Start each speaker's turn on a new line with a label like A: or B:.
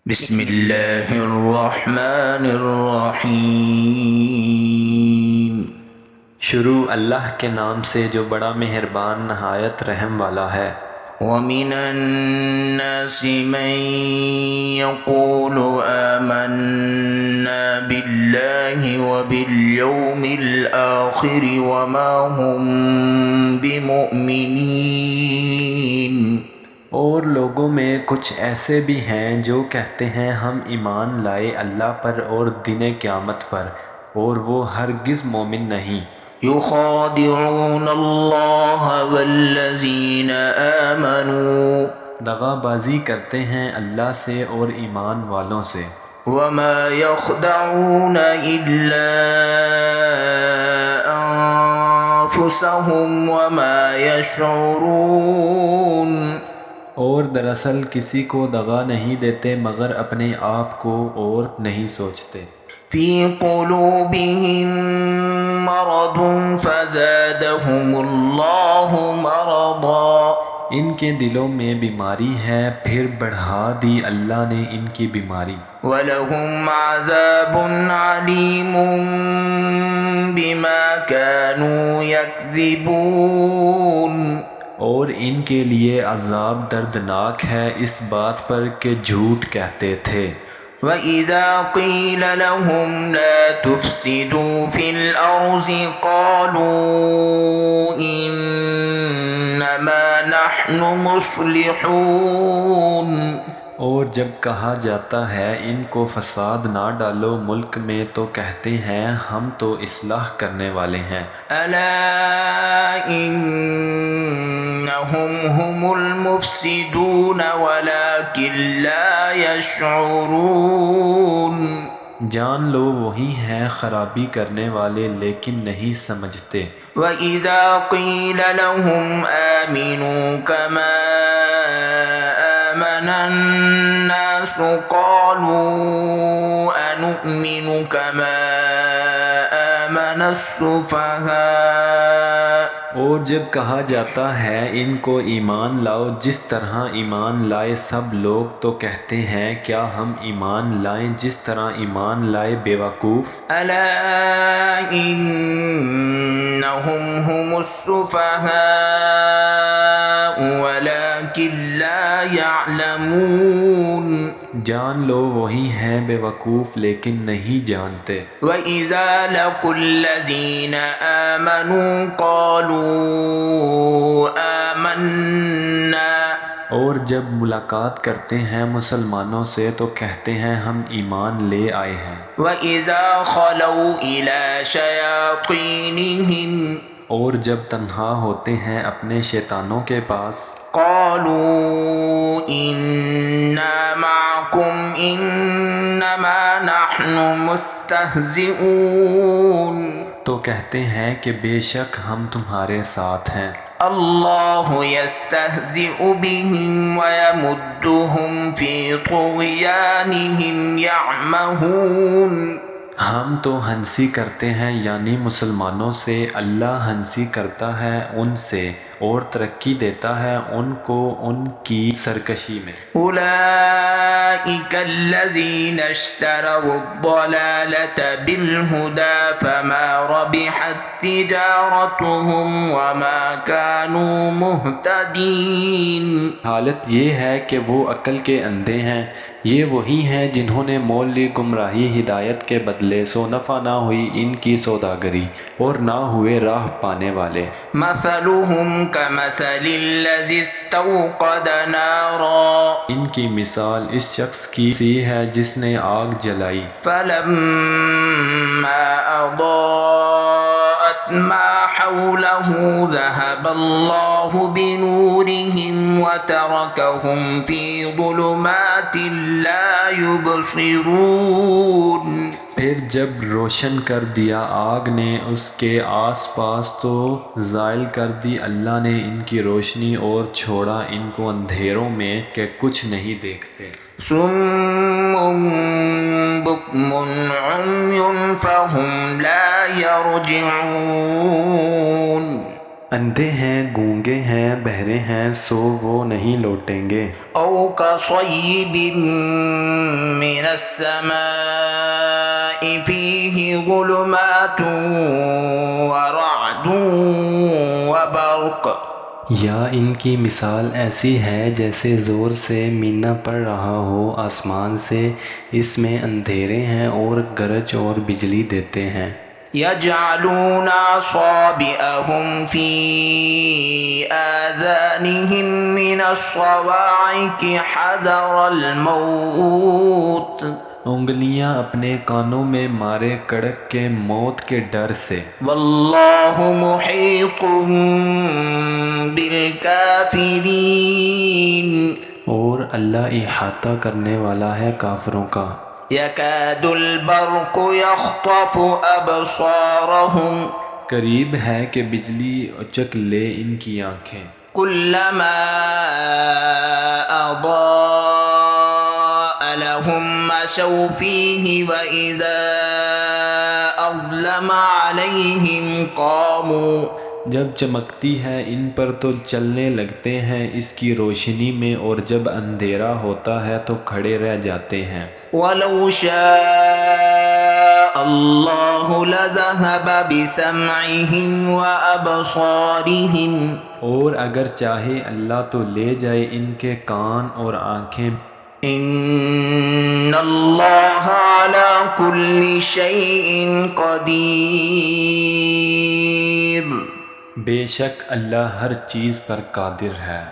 A: بسم اللہ الرحمن الرحیم۔
B: شروع اللہ کے نام سے جو بڑا مہربان نہایت رحم والا ہے۔
A: وَمِنَ النَّاسِ مَن يَقُولُ آمَنَّا بِاللَّهِ وَبِالْيَوْمِ الْآخِرِ وَمَا هُم بِمُؤْمِنِينَ۔
B: اور لوگوں میں کچھ ایسے بھی ہیں جو کہتے ہیں ہم ایمان لائے اللہ پر اور دن قیامت پر، اور وہ ہرگز مومن نہیں۔
A: يخادعون اللہ والذین آمنوا
B: دغا بازی کرتے ہیں اللہ سے اور ایمان والوں سے۔
A: وما يخدعون الا انفسهم وما يشعرون۔
B: اور دراصل کسی کو دغا نہیں دیتے مگر اپنے آپ کو، اور نہیں سوچتے۔
A: فی قلوبهم مرض فزادهم اللہ مرضا۔
B: ان کے دلوں میں بیماری ہے، پھر بڑھا دی اللہ نے ان کی بیماری۔
A: وَلَهُمْ عَذَابٌ عَلِيمٌ بِمَا كَانُوا يَكْذِبُونَ۔
B: اور ان کے لیے عذاب دردناک ہے اس بات پر کہ جھوٹ کہتے تھے۔
A: وَإِذَا قِيلَ لَهُمْ لَا تُفْسِدُوا فِي الْأَرْضِ قَالُوا إِنَّمَا نَحْنُ مُصْلِحُونَ۔
B: اور جب کہا جاتا ہے ان کو فساد نہ ڈالو ملک میں تو کہتے ہیں ہم تو اصلاح کرنے والے ہیں۔
A: أَلَا إِنَّهُمْ هُمُ الْمُفْسِدُونَ وَلَكِنْ لَا يَشْعُرُونَ۔
B: جان لو وہی ہیں خرابی کرنے والے لیکن نہیں سمجھتے۔
A: وَإِذَا قِيلَ لَهُمْ آمِنُوا كَمَا آمَنَ النَّاسُ قَالُوا أَنُؤْمِنُ كَمَا آمَنَ السُّفَهَاءُ۔
B: اور جب کہا جاتا ہے ان کو ایمان لاؤ جس طرح ایمان لائے سب لوگ تو کہتے ہیں کیا ہم ایمان لائیں جس طرح ایمان لائے بیوقوف۔
A: أَلَا إِنَّهُمْ هُمُ السُّفَهَاءُ وَلَكِنْ لَا يَعْلَمُونَ۔
B: جان لو وہی ہیں بیوقوف لیکن نہیں جانتے۔
A: وَإِذَا لَقُوا الَّذِينَ آمَنُوا قَالُوا آمَنَّا۔
B: اور جب ملاقات کرتے ہیں مسلمانوں سے تو کہتے ہیں ہم ایمان لے آئے ہیں۔
A: وَإِذَا خَلَوْا إِلَى شَيَاطِينِهِمْ۔
B: اور جب تنہا ہوتے ہیں اپنے شیطانوں کے پاس
A: قَالُوا إِنَّا مَعَكُمْ إِنَّمَا نَحْنُ مُسْتَهْزِئُونَ۔
B: تو کہتے ہیں کہ بے شک ہم تمہارے ساتھ ہیں۔
A: اللہ یستہزئ بہم ویمدہم فی طغیانہم یعمہون۔
B: ہم تو ہنسی کرتے ہیں یعنی مسلمانوں سے، اللہ ہنسی کرتا ہے ان سے اور ترقی دیتا ہے ان کو ان کی سرکشی میں۔
A: اولئک الذین اشتروا الضلالة بالہدی فما ربحت تجارتهم وما كانوا مہتدین۔
B: حالت یہ ہے کہ وہ عقل کے اندھے ہیں، یہ وہی ہیں جنہوں نے مول لی گمراہی ہدایت کے بدلے، سو نفع نہ ہوئی ان کی سوداگری اور نہ ہوئے راہ پانے والے۔
A: مثلهم كمثل الذي استوقد نارا۔
B: ان کی مثال اس شخص کی سی ہے جس نے آگ جلائی،
A: فلما اضاءت ما حوله ذهب الله بنورهم وتركهم في ظلمات لا يبصرون۔
B: پھر جب روشن کر دیا آگ نے اس کے آس پاس تو زائل کر دی اللہ نے ان کی روشنی اور چھوڑا ان کو اندھیروں میں کہ کچھ نہیں دیکھتے۔
A: صم بکم عمی فهم لا يرجعون۔
B: اندھے ہیں، گونگے ہیں، بہرے ہیں، سو وہ نہیں لوٹیں گے۔
A: أو كصيب من السماء فيه ظلمات ورعد وبرق
B: یا ان کی مثال ایسی ہے جیسے زور سے مینا پڑ رہا ہو آسمان سے، اس میں اندھیرے ہیں اور گرج اور بجلی دیتے ہیں۔
A: يجعلون أصابعهم في آذانهم من الصواعق حذر الموت
B: انگلیاں اپنے کانوں میں مارے کڑک کے موت کے ڈر سے۔
A: والله محيط بالكافرين
B: اور اللہ احاطہ کرنے والا ہے کافروں کا۔
A: يكاد البرق يخطف أبصارهم
B: قریب ہے کہ بجلی اچک لے ان کی آنکھیں۔
A: كلما أضاء لهم مشوا فيه وإذا أظلم عليهم قاموا
B: جب چمکتی ہے ان پر تو چلنے لگتے ہیں اس کی روشنی میں، اور جب اندھیرا ہوتا ہے تو کھڑے رہ جاتے ہیں۔
A: ولو شاء الله لذهب بسمعهم وأبصارهم
B: اور اگر چاہے اللہ تو لے جائے ان کے کان اور آنکھیں۔
A: إن الله على كل شيء قدير
B: بے شک اللہ ہر چیز پر قادر ہے۔